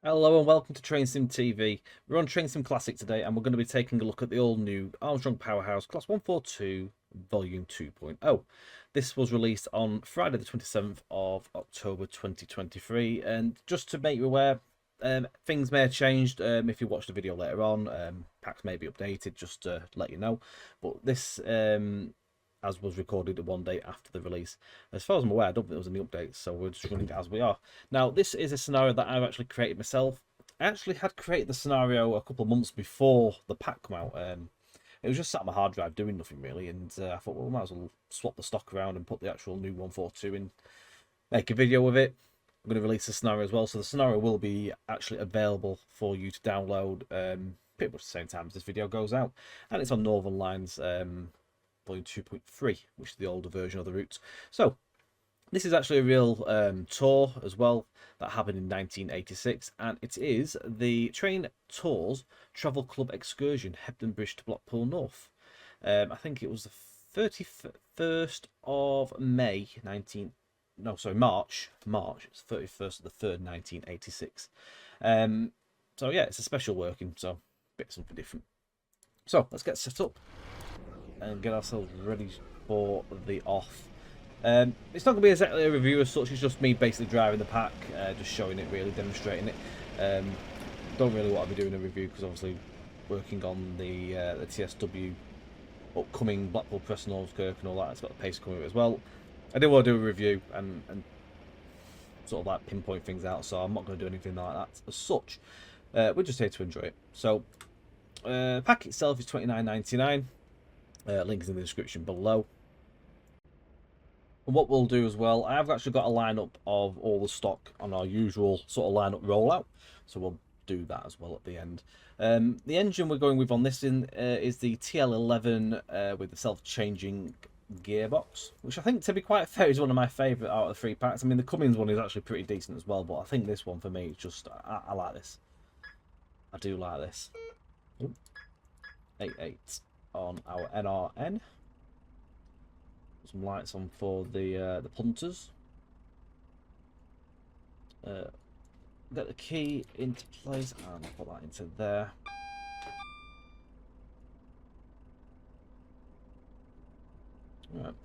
Hello and welcome to Train Sim TV. We're on Train Sim Classic today and we're going to be taking a look at the all-new Armstrong Powerhouse Class 142 Volume 2.0. This was released on Friday the 27th of October 2023, and just to make you aware, things may have changed if you watch the video later on. Packs may be updated, just to let you know. But this, as was recorded one day after the release. As far as I'm aware, I don't think there was any updates, so we're just running it as we are. Now, this is a scenario that I've actually created myself. I actually had created the scenario a couple of months before the pack came out. It was just sat on my hard drive doing nothing really, and I thought, well, we might as well swap the stock around and put the actual new 142 in, make a video with it. I'm going to release the scenario as well, so the scenario will be actually available for you to download pretty much the same time as this video goes out, and it's on Northern Lines Volume 2.3, which is the older version of the routes. So this is actually a real tour as well that happened in 1986, and it is the Train Tours Travel Club Excursion, Hebden Bridge to Blackpool North. I think it was the 31st of May, March. It's 31st of the 3rd, 1986. So yeah, it's a special working, so a bit something different. So let's get set up and get ourselves ready for the off. It's not going to be exactly a review as such, it's just me basically driving the pack, just showing it, really demonstrating it. Don't really want to be doing a review because obviously working on the TSW upcoming Blackpool Preston Kirk and all that, it's got the pace coming as well. I did want to do a review and sort of like pinpoint things out, so I'm not going to do anything like that as such. We're just here to enjoy it. So pack itself is £29.99. Link is in the description below. And what we'll do as well, I've actually got a lineup of all the stock on our usual sort of lineup rollout, so we'll do that as well at the end. The engine we're going with on this is the TL11 with the self-changing gearbox, which I think, to be quite fair, is one of my favourite out of the three packs. I mean, the Cummins one is actually pretty decent as well, but I think this one for me is just, I like this. I do like this. 8.8 on our NRN. Some lights on for the punters. Get the key into place and put that into there. Right.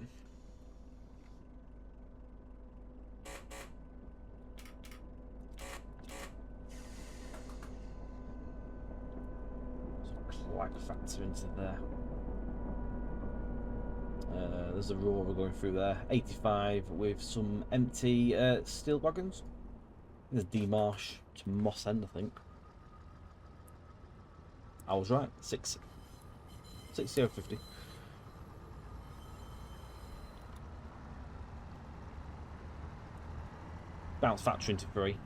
Clag factor into there. There's a Rover going through there. 85 with some empty steel wagons. There's D-Marsh to Moss End, I think. I was right. 6050. Bounce factor into 3.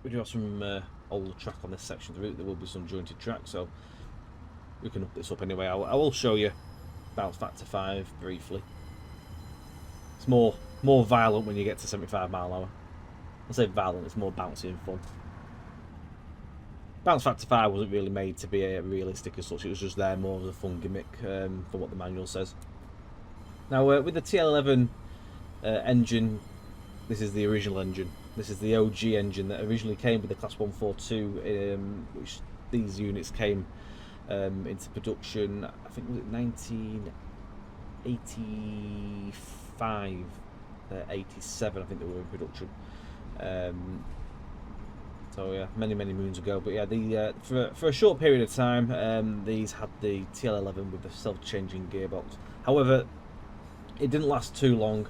We do have some older track on this section of the route. There will be some jointed track, so we can up this up anyway. I will show you bounce factor 5 briefly. It's more violent when you get to 75 mile an hour. I say violent, it's more bouncy and fun. Bounce factor 5 wasn't really made to be a realistic as such, it was just there more as a fun gimmick for what the manual says. Now with the TL11 engine, this is the original engine. This is the OG engine that originally came with the Class 142, which these units came into production, I think, was it 1985, 87, I think they were in production. So yeah, many moons ago. But yeah, for a short period of time, these had the TL11 with the self-changing gearbox. However, it didn't last too long.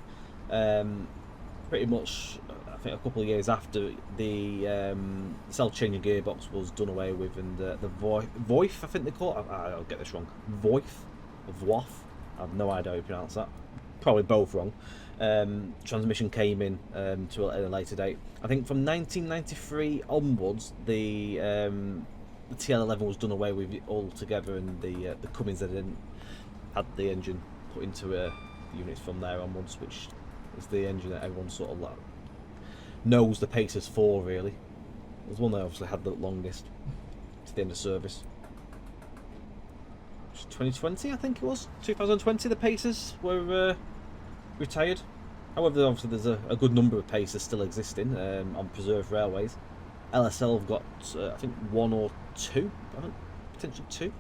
Pretty much, I think a couple of years after, the self-changing gearbox was done away with, and the Voif, I think they call it. I'll get this wrong. Voif, Voif. I have no idea how you pronounce that. Probably both wrong. Transmission came in to a later date. I think from 1993 onwards, the TL11 was done away with altogether, and the Cummins then had the engine put into units from there onwards, which is the engine that everyone sort of like knows the Pacers for, really. It was one that obviously had the longest to the end of service. 2020, I think it was. 2020, the Pacers were retired. However, obviously there's a good number of pacers still existing on preserved railways. LSL have got, I think, one or two, I think, potentially two.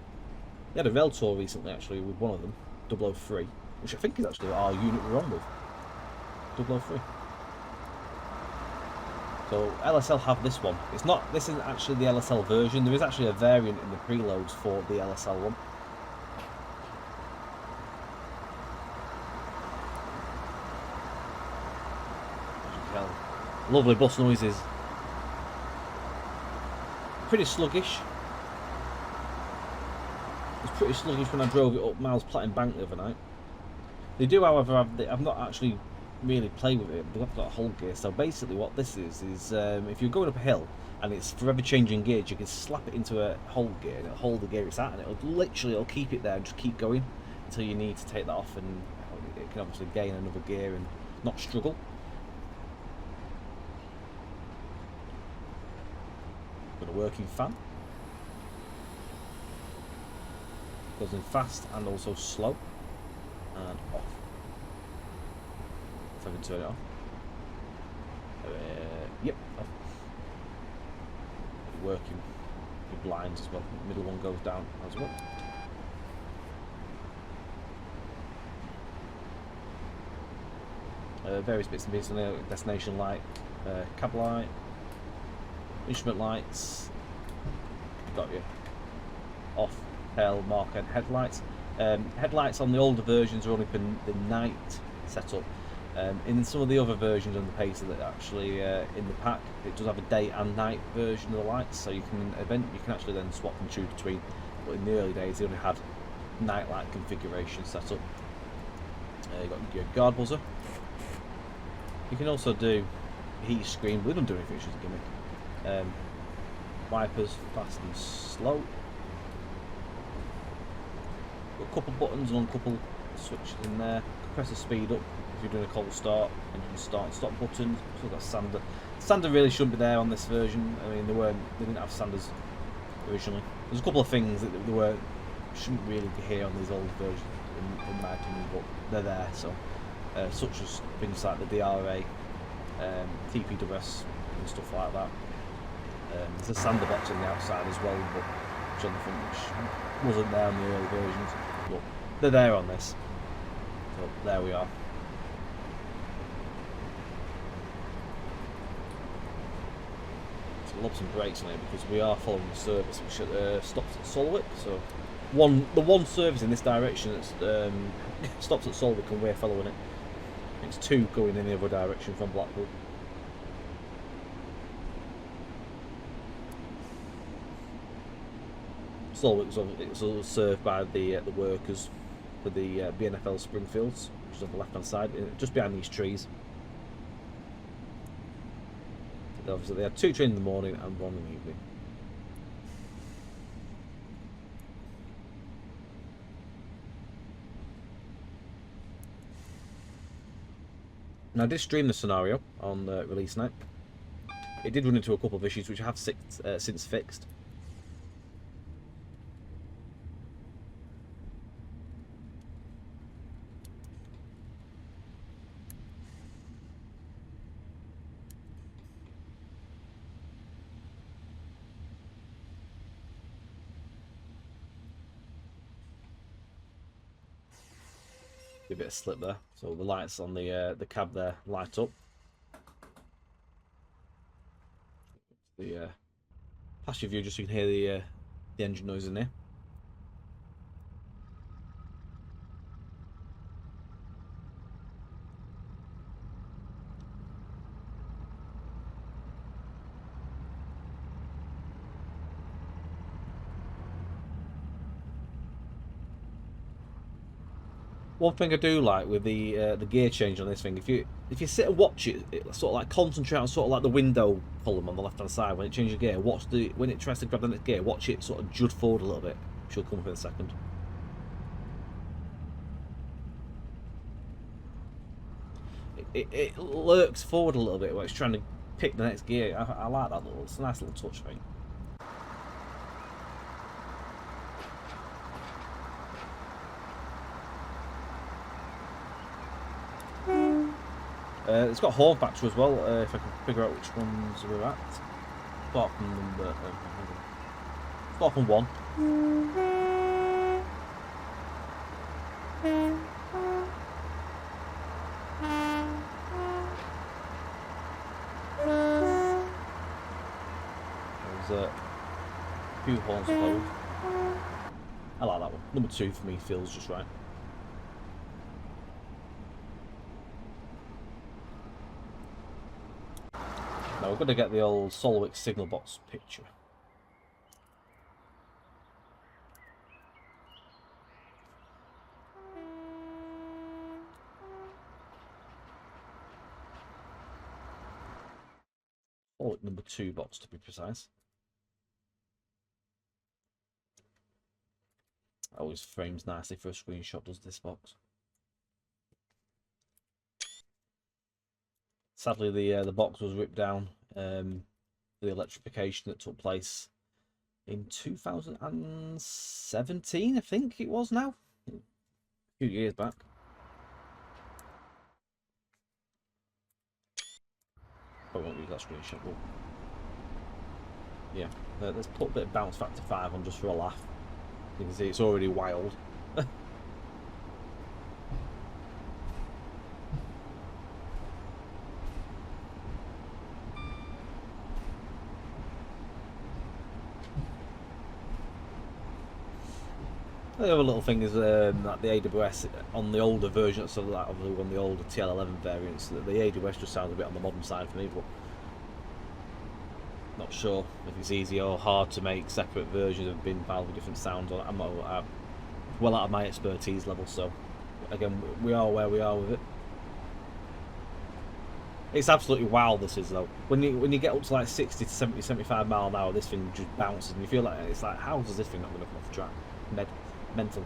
They had a rail tour recently, actually, with one of them, 003, which I think is actually our unit we're on with, 003. So LSL have this one. This isn't actually the LSL version. There is actually a variant in the preloads for the LSL one. Lovely bus noises. Pretty sluggish. It was pretty sluggish when I drove it up Miles Platin Bank the other night. They do, however, I've not actually really played with it. They've got a hold gear. So basically, what this is if you're going up a hill and it's forever changing gears, you can slap it into a hold gear and it'll hold the gear it's at, and it'll keep it there and just keep going until you need to take that off, and it can obviously gain another gear and not struggle. Got a working fan. Goes in fast and also slow. And off. If I can turn it off. Yep, off. Working with blinds as well. The middle one goes down as well. Various bits and pieces on there. Destination light, cab light, instrument lights. Got you. Off, tail, marker, and headlights. Headlights on the older versions are only for the night setup. In some of the other versions on the Pacer that actually in the pack, it does have a day and night version of the lights, so you can actually then swap and choose between. But in the early days, they only had night light configuration set up. You've got your guard buzzer. You can also do heat screen. We don't do anything, it's just a gimmick. Wipers, fast and slow. Got a couple buttons and a couple switches in there. Compressor speed up if you're doing a cold start, engine start and stop buttons. So got sander. Sander really shouldn't be there on this version. I mean, they didn't have sanders originally. There's a couple of things that shouldn't really be here on these old versions, in my opinion, but they're there. So, such as things like the DRA, TPWS and stuff like that. There's a sander box on the outside as well, but which wasn't there on the early versions. But they're there on this. So there we are. So lob some brakes on it because we are following the service which stops at Solwick. So the one service in this direction that stops at Solwick and we're following it. It's two going in the other direction from Blackpool. Solwick was served by the workers for the BNFL Springfields, which is on the left hand side, just behind these trees. So obviously they had two trains in the morning and one in the evening. Now I did stream the scenario on release night. It did run into a couple of issues which I have since fixed. A bit of slip there, so the lights on the cab there light up. The passenger view, just so you can hear the engine noise in there. One thing I do like with the gear change on this thing, if you sit and watch it, sort of like concentrate on sort of like the window column on the left hand side when it changes gear. When it tries to grab the next gear, watch it sort of jud forward a little bit. She'll come up in a second. It lurks forward a little bit when it's trying to pick the next gear. I like that it's a nice little touch thing. It's got horn factor as well, if I can figure out which ones we're at. Start from number... start from 1. There's a few horns to hold. I like that one. Number 2 for me feels just right. Now we're going to get the old Solwick signal box picture. Solwick number 2 box to be precise. Always frames nicely for a screenshot, does this box. Sadly, the box was ripped down for the electrification that took place in 2017, I think it was now. A few years back. Probably won't use that screenshot, but yeah. Let's put a bit of bounce factor 5 on just for a laugh. You can see it's already wild. The other little thing is that the AWS on the older version, so that obviously on the older TL11 variants, the AWS just sounds a bit on the modern side for me, but not sure if it's easy or hard to make separate versions of bin files with different sounds. I'm not well out of my expertise level, so again, we are where we are with it. It's absolutely wild, this is, though. When you get up to like 60 to 70, 75 mile an hour, this thing just bounces, and you feel like it's like, how does this thing not going to come off the track? Mental.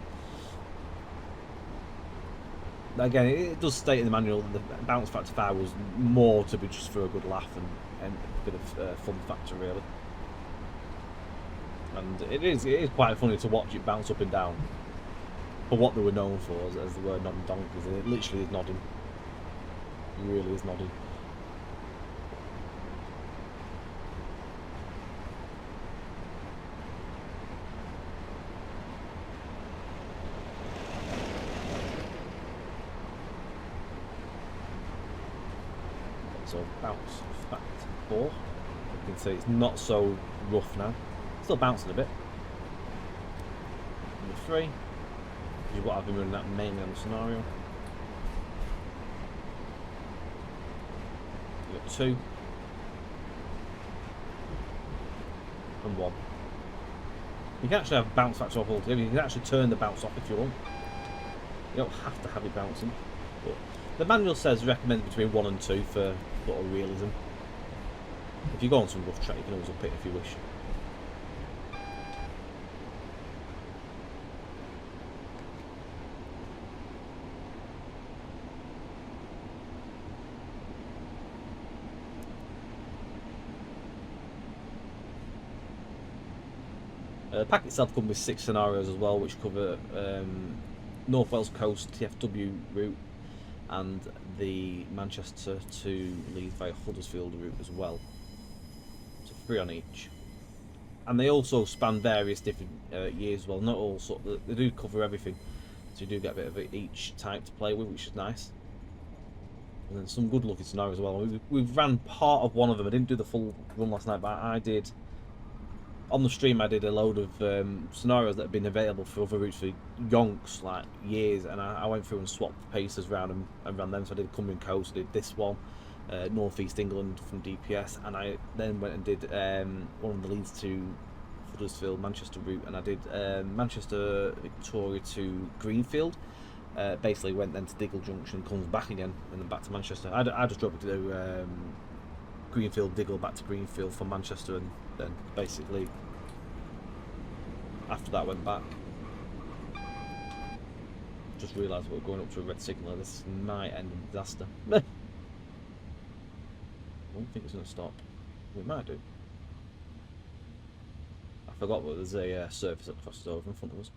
Again, it does state in the manual that the bounce factor 5 was more to be just for a good laugh and a bit of fun factor, really. And it is quite funny to watch it bounce up and down for what they were known for, as they were nodding donkeys. It literally is nodding. It really is nodding. So bounce factor 4. You can see it's not so rough now. Still bouncing a bit. Number 3 is what I've been running that mainly on the scenario. You got 2 and 1. You can actually have bounce factor off altogether. You can actually turn the bounce off if you want. You don't have to have it bouncing. But the manual says recommended between 1 and 2 for sort of realism. If you go on some rough track, you can always up it if you wish. The pack itself comes with 6 scenarios as well, which cover North Wales Coast TFW route and the Manchester to Leeds via Huddersfield route as well. So 3 on each. And they also span various different years as well. Not all they do cover everything, so you do get a bit of each type to play with, which is nice. And then some good looking scenarios as well. We've ran part of one of them. I didn't do the full run last night, but I did. On the stream, I did a load of scenarios that have been available for other routes for yonks, like years, and I went through and swapped the paces around and ran them. So I did Cumbrian Coast, I did this one, North East England from DPS, and I then went and did one of the Leeds to Huddersfield Manchester route, and I did Manchester Victoria to Greenfield. Basically went then to Diggle Junction, comes back again, and then back to Manchester. I just drove it to do Greenfield, Diggle, back to Greenfield from Manchester, and then basically after that went back. Just realised we're going up to a red signal. This might end in disaster. I don't think it's going to stop. It might do. I forgot that there's a surface that crosses over in front of us.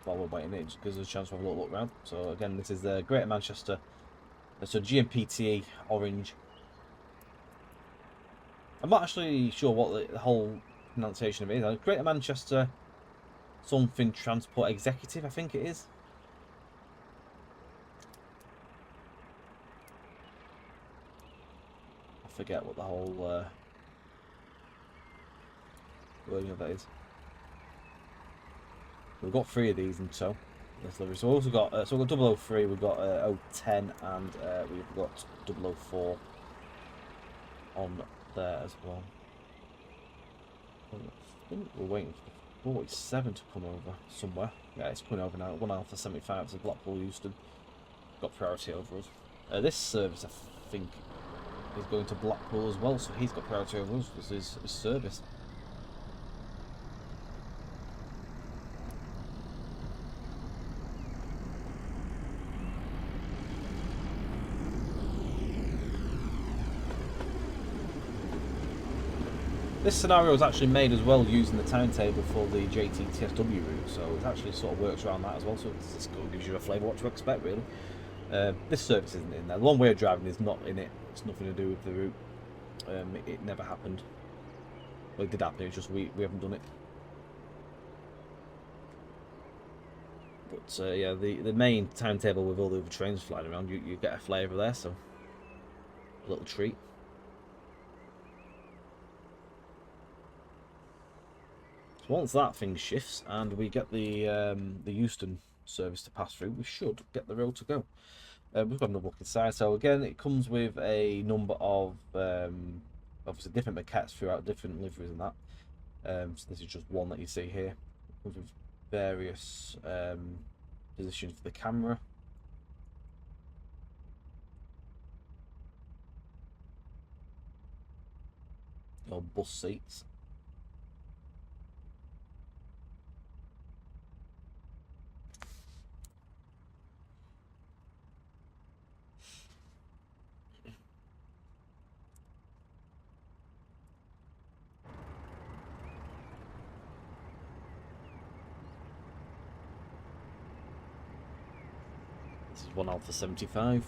while we're waiting. It just gives us a chance to have a little look around. So again, this is the Greater Manchester. So GMPTE orange. I'm not actually sure what the whole pronunciation of it is. Greater Manchester something Transport Executive, I think it is. I forget what the whole wording of that is. We've got 3 of these in tow. So we've also got so we've got 003, we've got 010, and we've got 004 on there as well. I think we're waiting for 47 to come over somewhere. Yeah, it's coming over now. 1 Alpha 75 to Blackpool, Euston. Got priority over us. This service, I think, is going to Blackpool as well, so he's got priority over us. This is his service. This scenario was actually made as well using the timetable for the JTTSW route, so it actually sort of works around that as well, so it just gives you a flavour what to expect, really. This service isn't in there. The long way of driving is not in it. It's nothing to do with the route. It never happened. Well, it did happen, it's just we haven't done it. But yeah, the main timetable with all the other trains flying around, you get a flavour there, so a little treat. Once that thing shifts and we get the Euston service to pass through, we should get the road to go. We've got another look inside. So again, it comes with a number of obviously different maquettes throughout different liveries and that. So this is just one that you see here. It comes with various positions for the camera. Or bus seats. This is 1 Alpha 75.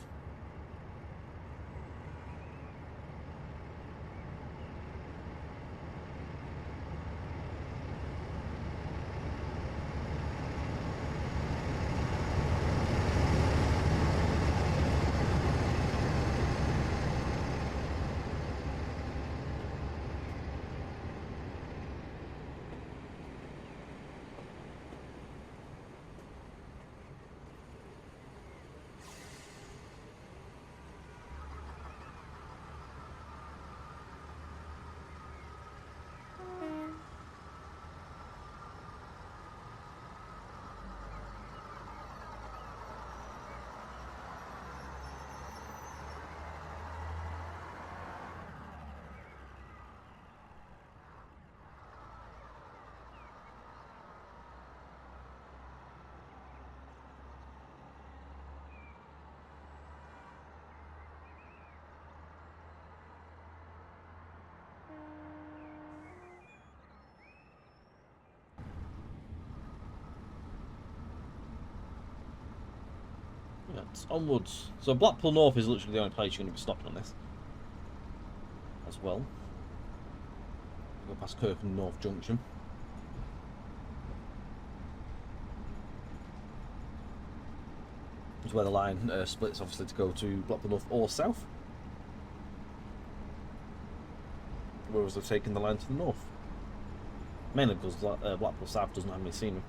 It's onwards. So Blackpool North is literally the only place you're going to be stopping on this. As well. Go past Kirkham North Junction. It's where the line splits, obviously, to go to Blackpool North or South. Whereas they've taken the line to the north. Mainly because Blackpool South doesn't have any scenery.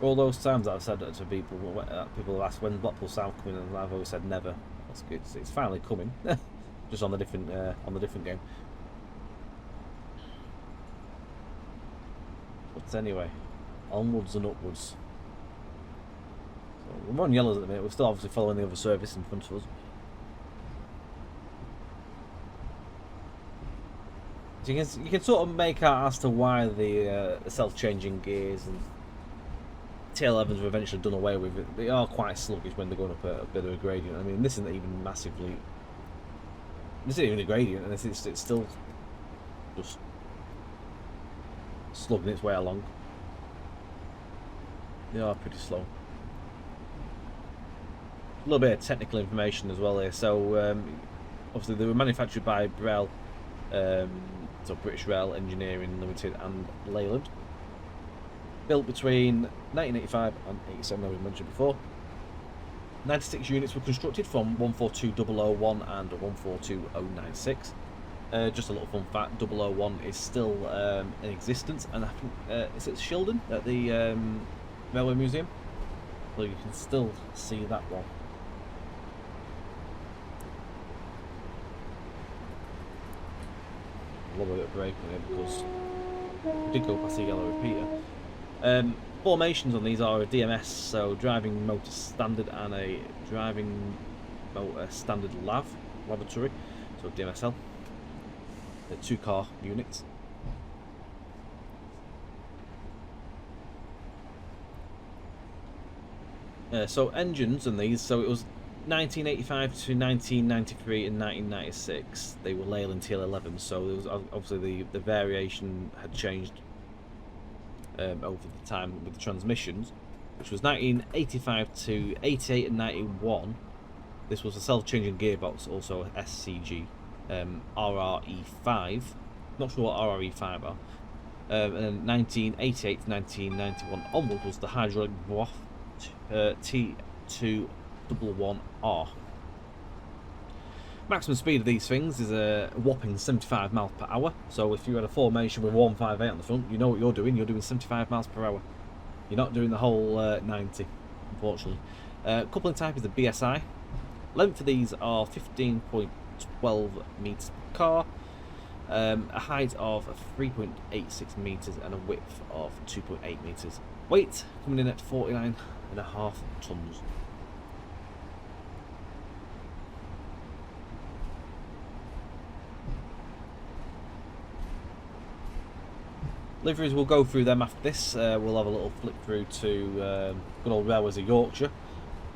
All those times that I've said that to people, people have asked when Blackpool South coming, and I've always said never. That's good. It's finally coming, just on the different game. But anyway, onwards and upwards. So we're on yellows at the minute. We're still obviously following the other service in front of us. So you can sort of make out as to why the self-changing gears and TL11s were eventually done away with. It. They are quite sluggish when they're going up a bit of a gradient. I mean, this isn't even massively This isn't even a gradient, and it's still just slugging its way along. They are pretty slow. A little bit of technical information as well here. So obviously they were manufactured by Brell, so British Rail Engineering Limited and Leyland. Built between 1985 and 87, as we mentioned before. 96 units were constructed from 142001 and 142096. Just a little fun fact, 001 is still in existence, and I think it's at Shildon at the Railway Museum, so you can still see that one. A little bit of break on it because we did go past the yellow repeater. Formations on these are a DMS, so driving motor standard, and a driving motor standard laboratory, so DMSL. They're 2-car units. So engines on these, so it was 1985 to 1993 and 1996. They were Leyland TL11, so there was obviously the variation had changed over the time with the transmissions, which was 1985 to 88 and 91. This was a self-changing gearbox, also SCG, RRE5. Not sure what RRE5 are. And then 1988 to 1991 onward was the hydraulic waft T211R. Maximum speed of these things is a whopping 75 miles per hour. So if you had a formation with 158 on the front, you know what you're doing. You're doing 75 miles per hour. You're not doing the whole 90, unfortunately. Coupling type is the BSI. Length of these are 15.12 meters per car. A height of 3.86 meters and a width of 2.8 meters. Weight coming in at 49.5 tons. Liveries, we'll go through them after this. We'll have a little flip through to good old Railways of Yorkshire.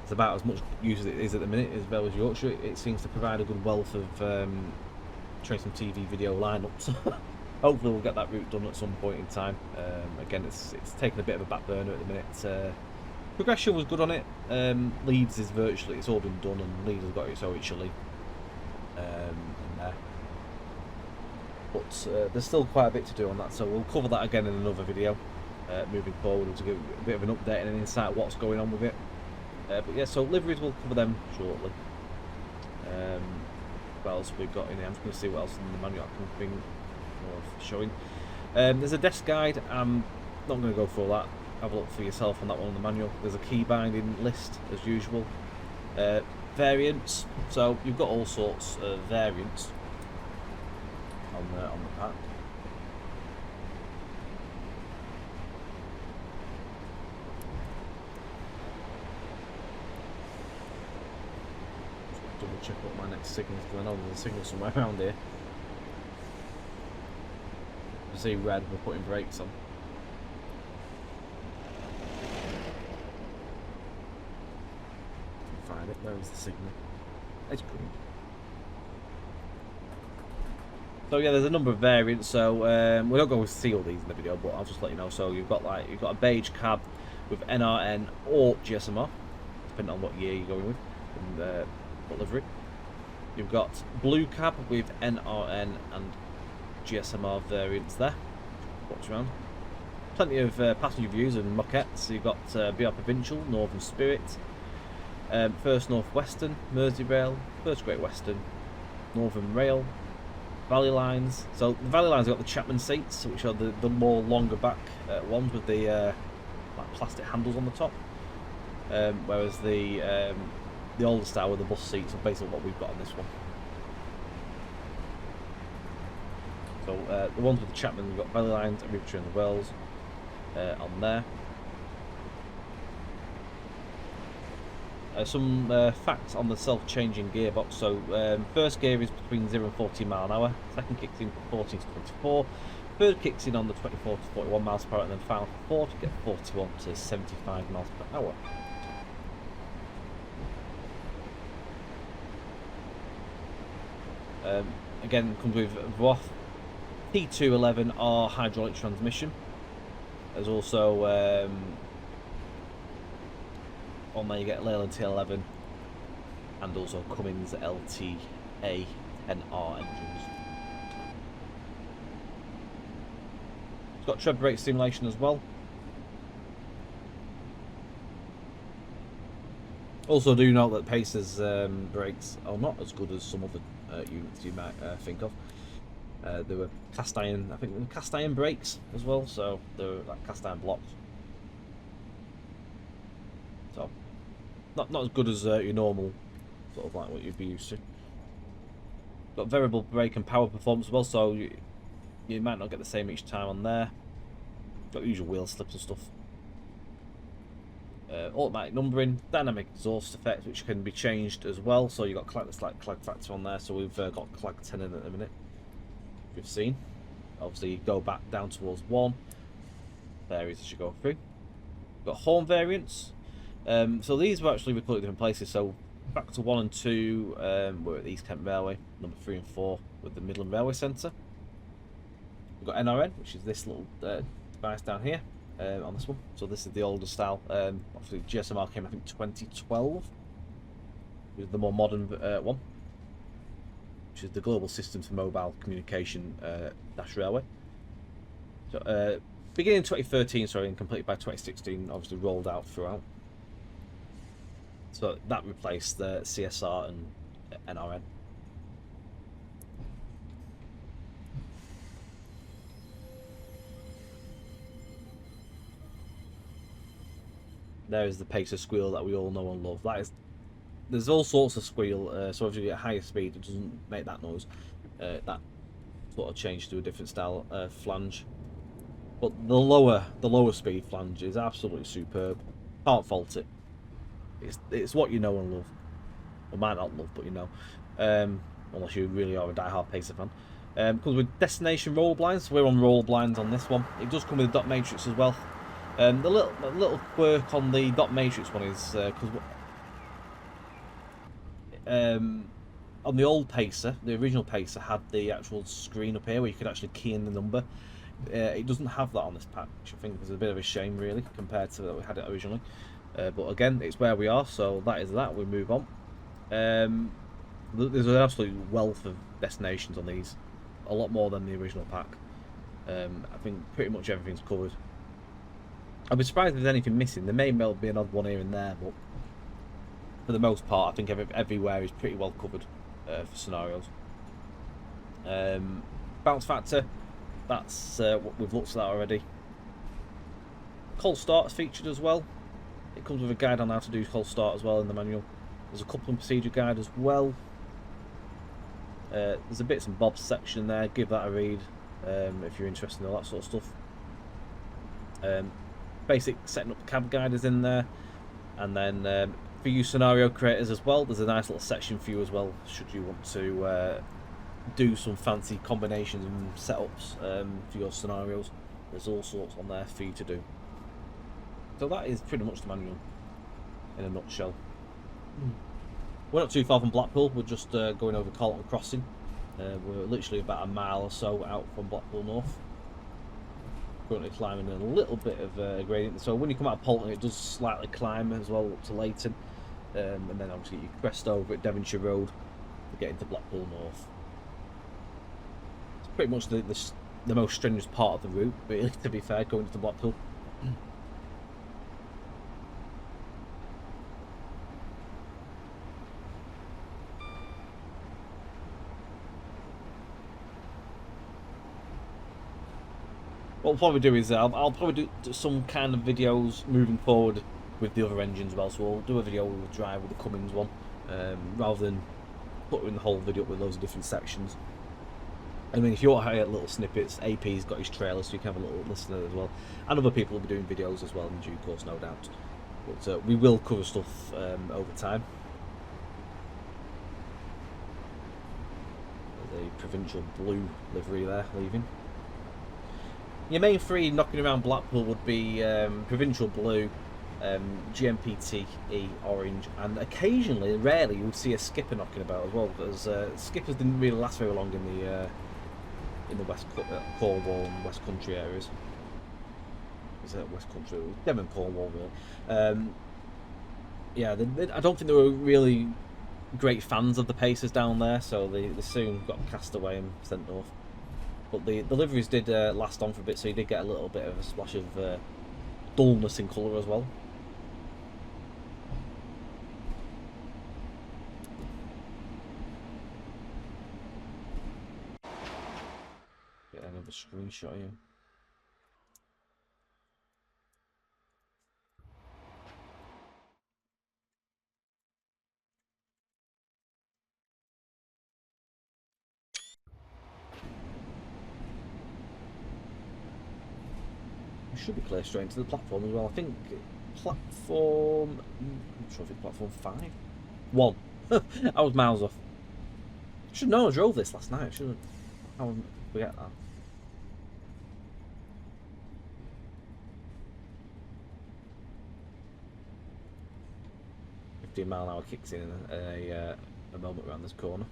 It's about as much use as it is at the minute as Railways of Yorkshire. It seems to provide a good wealth of tracing TV video lineups. Hopefully we'll get that route done at some point in time. Again, it's taken a bit of a back burner at the minute. Progression was good on it. Leeds is virtually, it's all been done, and Leeds has got its own Chile in there. But there's still quite a bit to do on that, so we'll cover that again in another video moving forward to give a bit of an update and an insight what's going on with it. But yeah, so liveries, we'll cover them shortly. What else we've got in here? I'm just going to see what else in the manual I can bring more of showing. There's a desk guide. I'm not going to go through all that. Have a look for yourself on that one in the manual. There's a key binding list as usual. Variants. So you've got all sorts of variants on the pack. Double check what my next signal's going on. There's a signal somewhere around here. You see red, we're putting brakes on. Find it. Where was the signal? It's green. So yeah, there's a number of variants. So we're not going to see all these in the video, but I'll just let you know. So you've got a beige cab with NRN or GSMR, depending on what year you're going with, and what livery. You've got blue cab with NRN and GSMR variants there. Watch around. Plenty of passenger views and moquettes. You've got BR Provincial, Northern Spirit, First North Western, Merseyrail, First Great Western, Northern Rail, Valley Lines. So the Valley Lines have got the Chapman seats, which are the more longer back ones with the like plastic handles on the top, whereas the older style with the bus seats are basically what we've got on this one. So the ones with the Chapman, we've got Valley Lines and River and the Wells on there. Some facts on the self-changing gearbox. So first gear is between 0 and 14 mile an hour. Second kicks in from 14 to 24. Third kicks in on the 24 to 41 miles per hour, and then final 4 to get 41 to 75 miles per hour. Again, comes with Roth TL11R hydraulic transmission. There's also on there you get Leyland TL11 and also Cummins LTA 10R engines. It's got tread brake simulation as well. Also, do note that Pacer's brakes are not as good as some other units you might think of. They were cast iron, I think they were cast iron brakes as well, so they were like cast iron blocks. So, not as good as your normal, sort of like what you'd be used to. Got variable brake and power performance as well, so you might not get the same each time on there. Got the usual wheel slips and stuff. Automatic numbering, dynamic exhaust effect, which can be changed as well. So you've got clag factor on there. So we've got clag 10 in at the minute. We've seen. Obviously, you go back down towards 1. Varies as you go through. Got horn variants. So these were actually recorded in different places. So back to 1 and 2 were at the East Kent Railway. Number 3 and 4 with the Midland Railway Centre. We've got NRN, which is this little device down here. On this one, so this is the older style. Obviously, GSMR came I think 2012 with the more modern one, which is the Global System for Mobile Communication Dash Railway. So beginning in 2013, sorry, and completed by 2016, obviously rolled out throughout. So that replaced the CSR and NRN. There is the Pacer squeal that we all know and love. That is, there's all sorts of squeal. So if you get a higher speed, it doesn't make that noise. That sort of changed to a different style flange. But the lower speed flange is absolutely superb. Can't fault it. It's what you know and love. Or might not love, but you know. Unless you really are a die-hard Pacer fan. Comes with destination roll blinds. So we're on roll blinds on this one. It does come with a dot matrix as well. The little quirk on the dot matrix one is because on the old Pacer, the original Pacer had the actual screen up here where you could actually key in the number. It doesn't have that on this pack, which I think is a bit of a shame really compared to that we had it originally. But again, it's where we are, so that is that. We move on. There's an absolute wealth of destinations on these, a lot more than the original pack. I think pretty much everything's covered. I'd be surprised if there's anything missing. There may well be an odd one here and there, but for the most part, I think everywhere is pretty well covered for scenarios. Bounce factor, that's what we've looked at already. Cold start is featured as well. It comes with a guide on how to do cold start as well in the manual. There's a coupling procedure guide as well. There's a bits and bobs section there. Give that a read if you're interested in all that sort of stuff. Basic setting up cab guide is in there, and then for you scenario creators as well, there's a nice little section for you as well should you want to do some fancy combinations and setups for your scenarios. There's all sorts on there for you to do. So that is pretty much the manual in a nutshell. We're not too far from Blackpool. We're just going over Carlton Crossing. We're literally about a mile or so out from Blackpool North. Currently climbing a little bit of a gradient, so when you come out of Polton it does slightly climb as well up to Leighton, and then obviously you crest over at Devonshire Road to get into Blackpool North. It's pretty much the most strenuous part of the route, really, to be fair, going to Blackpool. What we'll probably do is I'll probably do some kind of videos moving forward with the other engines as well. So we'll do a video with the drive with the Cummins one, rather than putting the whole video up with loads of different sections. I mean, if you want to hear little snippets, AP's got his trailer, so you can have a little listen as well. And other people will be doing videos as well in due course, no doubt. But we will cover stuff over time. The provincial blue livery there, leaving. Your main three knocking around Blackpool would be provincial blue, GMPTE orange, and occasionally, rarely, you would see a skipper knocking about as well, because skippers didn't really last very long in the Cornwall and West Country areas. Is it West Country? Devon, Cornwall, really. Yeah, I don't think they were really great fans of the Pacers down there, so they soon got cast away and sent north. But the liveries did last on for a bit, so you did get a little bit of a splash of dullness in colour as well. Get another screenshot here. It should be clear straight into the platform as well. I think platform... I'm not sure if it's platform 5. 1. I was miles off. Should know I drove this last night, shouldn't I? How would I forget that? .mile/hour kicks in a moment around this corner.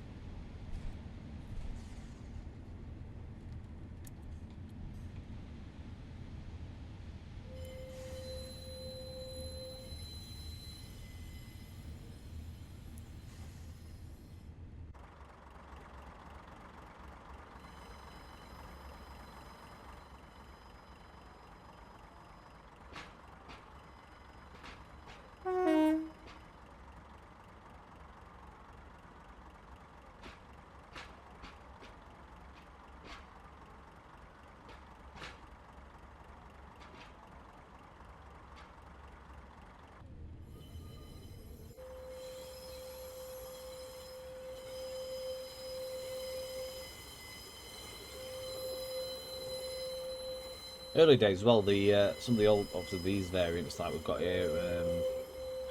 Early days as well, some of the old, obviously these variants that we've got here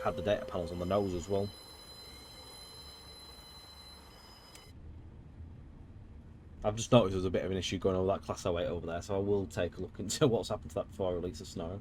had the data panels on the nose as well. I've just noticed there's a bit of an issue going on with that Class 08 over there, so I will take a look into what's happened to that before I release the snow.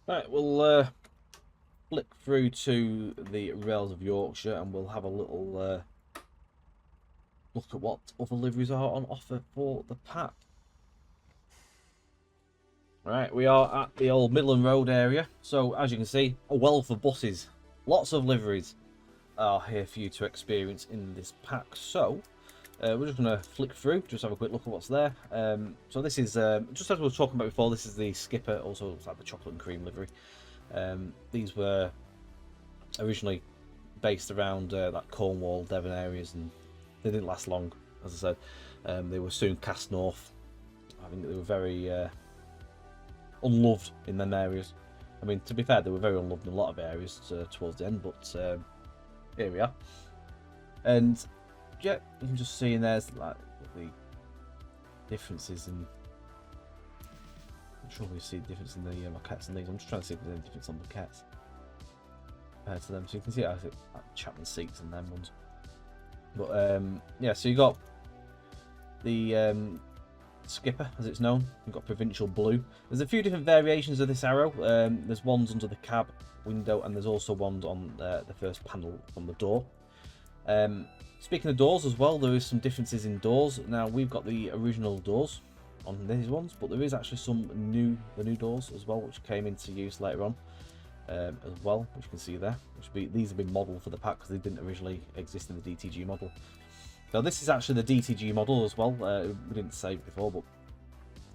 Right, we'll flick through to the rails of Yorkshire and we'll have a little look at what other liveries are on offer for the pack. Right, we are at the old Midland Road area, so as you can see, a wealth of buses, lots of liveries are here for you to experience in this pack. So we're just going to flick through, just have a quick look at what's there. So this is, just as we were talking about before, this is the skipper, also looks like the chocolate and cream livery. These were originally based around that Cornwall, Devon areas, and they didn't last long, as I said. They were soon cast north. I think they were very unloved in them areas. I mean, to be fair, they were very unloved in a lot of areas towards the end, but here we are. And yeah, you can just see in there's like the differences in. I'm sure we see the difference in the maquettes and these. I'm just trying to see if there's any difference on the maquettes compared to them. So you can see it has like Chapman seats and them ones. But yeah, so you got the skipper, as it's known. You've got provincial blue. There's a few different variations of this arrow. There's ones under the cab window, and there's also ones on the first panel on the door. Speaking of doors as well, there is some differences in doors. Now we've got the original doors on these ones, but there is actually some new doors as well, which came into use later on as well, which you can see there. These have been modelled for the pack because they didn't originally exist in the DTG model. Now this is actually the DTG model as well. We didn't say it before,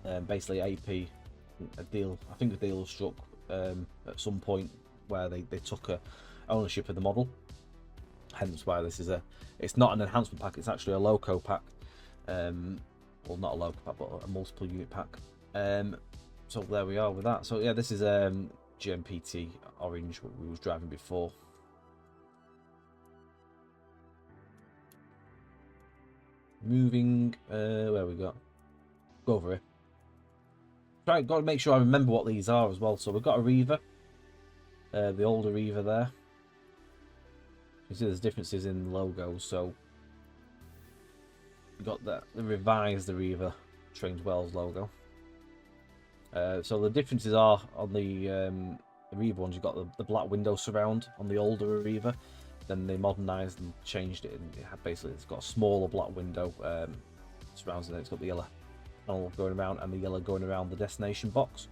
but basically AP, I think a deal was struck at some point where they took ownership of the model. Hence why this is it's not an enhancement pack, it's actually a loco pack. Well, not a loco pack, but a multiple unit pack. So there we are with that. So yeah, this is GMPT orange, what we was driving before. Moving, where we got? Go over here. Got to make sure I remember what these are as well. So we've got a Reaver, the older Reaver there. You see there's differences in logos. So we got the revised Reaver Trains Wells logo. So the differences are on the Reaver ones. You've got the black window surround on the older Reaver. Then they modernised and changed it, and basically it's got a smaller black window surrounds, and it's got the yellow panel going around and the yellow going around the destination box.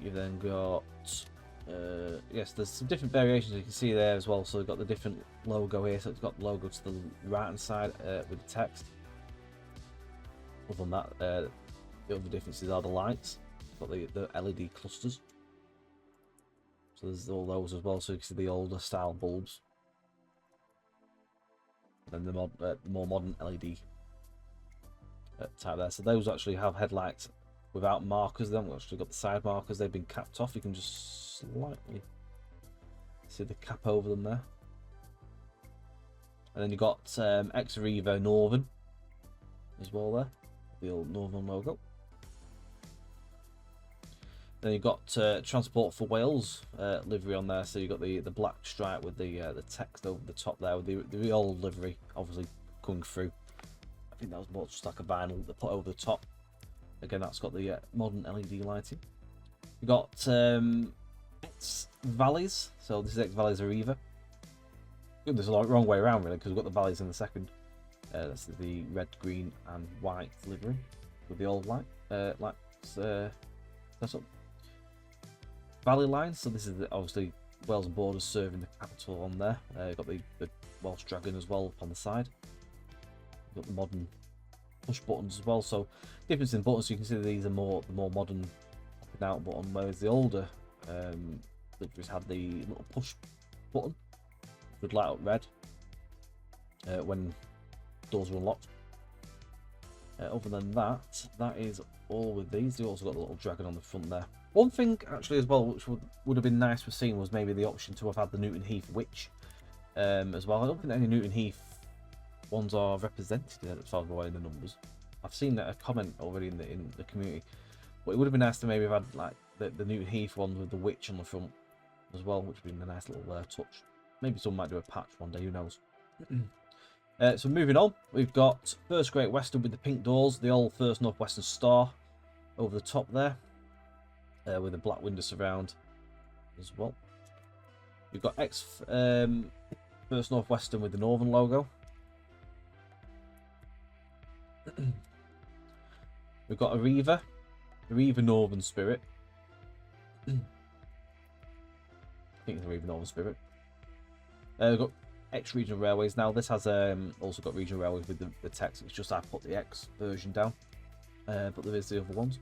You then got yes, there's some different variations you can see there as well. So we've got the different logo here. So it's got the logo to the right hand side with the text. Other than that, the other differences are the lights. Got the LED clusters. So there's all those as well. So you can see the older style bulbs, and the more modern LED type there. So those actually have headlights without markers. They haven't actually got the side markers. They've been capped off. You can just slightly see the cap over them there. And then you've got X-Reaver Northern as well there, the old Northern logo. Then you've got Transport for Wales livery on there, so you've got the black stripe with the text over the top there, with the old livery obviously coming through. I think that was more just like a vinyl they put over the top. Again, that's got the modern LED lighting. You've got X Valleys, so this is X Valleys Reaver. This is the wrong way around really, because we've got the valleys in the second. That's the red, green, and white livery with the old lights. That's up. Valley lines, so this is obviously Wales and Borders serving the capital on there. You've got the Welsh Dragon as well on the side. You've got the modern push buttons as well. So difference in buttons, you can see these are the more modern up and out button, whereas the older liveries had the little push button, which would light up red when doors were unlocked. Other than that, that is all with these. They also got the little dragon on the front there. One thing actually as well, which would have been nice to have seen, was maybe the option to have had the Newton Heath Witch as well. I don't think any Newton Heath ones are represented yet, as far as I'm aware, in the numbers. I've seen a comment already in the community, but it would have been nice to maybe have had like the Newton Heath one with the witch on the front as well, which would have been a nice little touch. Maybe someone might do a patch one day, who knows. So moving on, we've got First Great Western with the pink doors, the old First North Western Star over the top there, with a black window surround as well. We've got First North Western with the Northern logo. We've got a Reaver Northern Spirit. I think it's a Reaver Northern Spirit. We've got X Regional Railways. Now this has also got Regional Railways with the text. It's just I put the X version down, but there is the other ones.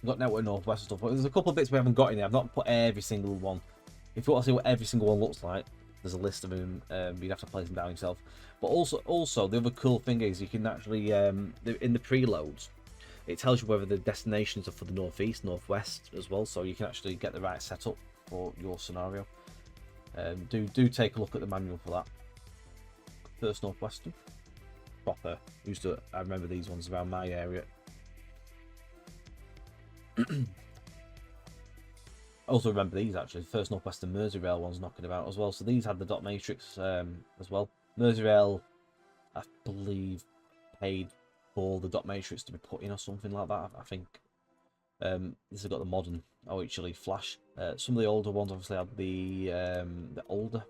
We've got Network Northwest and stuff, but there's a couple of bits we haven't got in there. I've not put every single one. If you want to see what every single one looks like, there's a list of them. You'd have to place them down yourself. But also the other cool thing is you can actually in the preloads, it tells you whether the destinations are for the northeast, northwest as well, so you can actually get the right setup for your scenario. Do take a look at the manual for that. First Northwestern, proper. I remember these ones around my area. I also remember these actually. First Northwestern Merseyrail ones knocking about as well. So these had the dot matrix as well. Merseyrail, I believe, paid for the dot matrix to be put in or something like that. I think. This has got the modern OHLE flash. Some of the older ones obviously had the older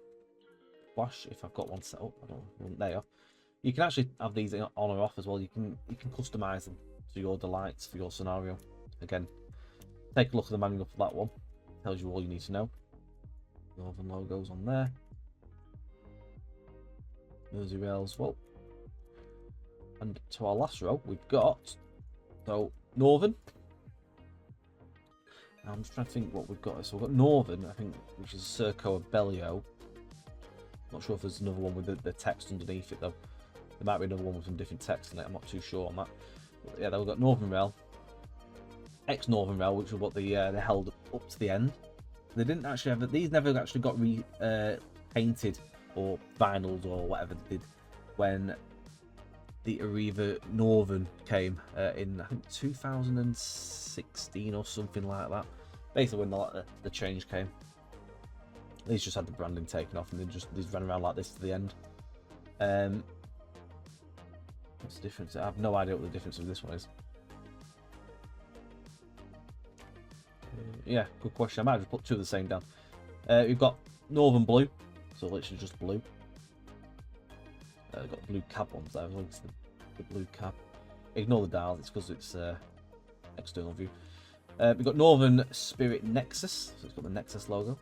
flash. If I've got one set up, I don't know. There you are. You can actually have these on or off as well. You can customize them to your delights for your scenario. Again, take a look at the manual for that one. It tells you all you need to know. Northern logos on there. Merseyrail as well. And to our last row, we've got Northern. I'm just trying to think what we've got. So we've got Northern, I think, which is Serco Abellio. Not sure if there's another one with the text underneath it though. There might be another one with some different text in it. I'm not too sure on that. But yeah, we've got Northern Rail, ex-Northern Rail, which is what they held up to the end. They didn't actually have these. Never actually got painted or vinyls or whatever they did when the Arriva Northern came in, I think, 2016 or something like that. Basically, when the change came, these just had the branding taken off and these ran around like this to the end. What's the difference? I have no idea what the difference of this one is. Yeah, good question. I might have just put two of the same down. We've got Northern Blue, so literally just blue. We've got blue cab ones there. It's the blue cab. Ignore the dial, it's because it's external view. We've got Northern Spirit Nexus, so it's got the Nexus logo.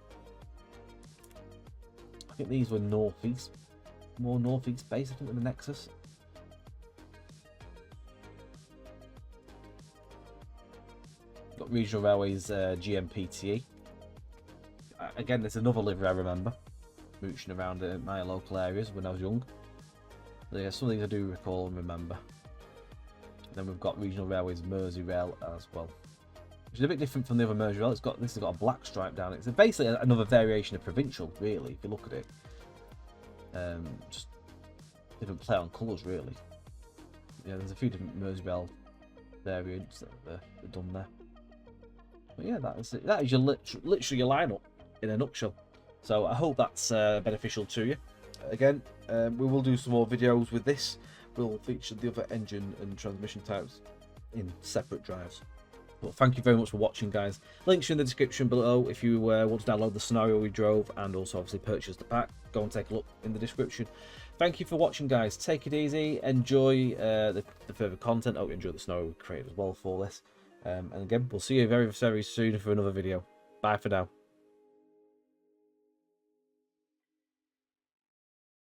I think these were northeast, more northeast based, I think, than the Nexus. Got Regional Railways GMPTE. Again, there's another livery I remember mooching around in my local areas when I was young. So yeah, some of these I do recall and remember. Then we've got Regional Railways Merseyrail as well, which is a bit different from the other Merseyrail. This has got a black stripe down it. It's basically another variation of provincial, really, if you look at it. Just different play on colours, really. Yeah, there's a few different Merseyrail variants that are done there. But yeah, that is it. That is your literally your lineup in a nutshell. So I hope that's beneficial to you. Again, we will do some more videos with this. We'll feature the other engine and transmission types in separate drives. But thank you very much for watching, guys. Links are in the description below if you want to download the scenario we drove and also obviously purchase the pack. Go and take a look in the description. Thank you for watching, guys. Take it easy. Enjoy the further content. I hope you enjoy the scenario we created as well for this. And again, we'll see you very, very soon for another video. Bye for now.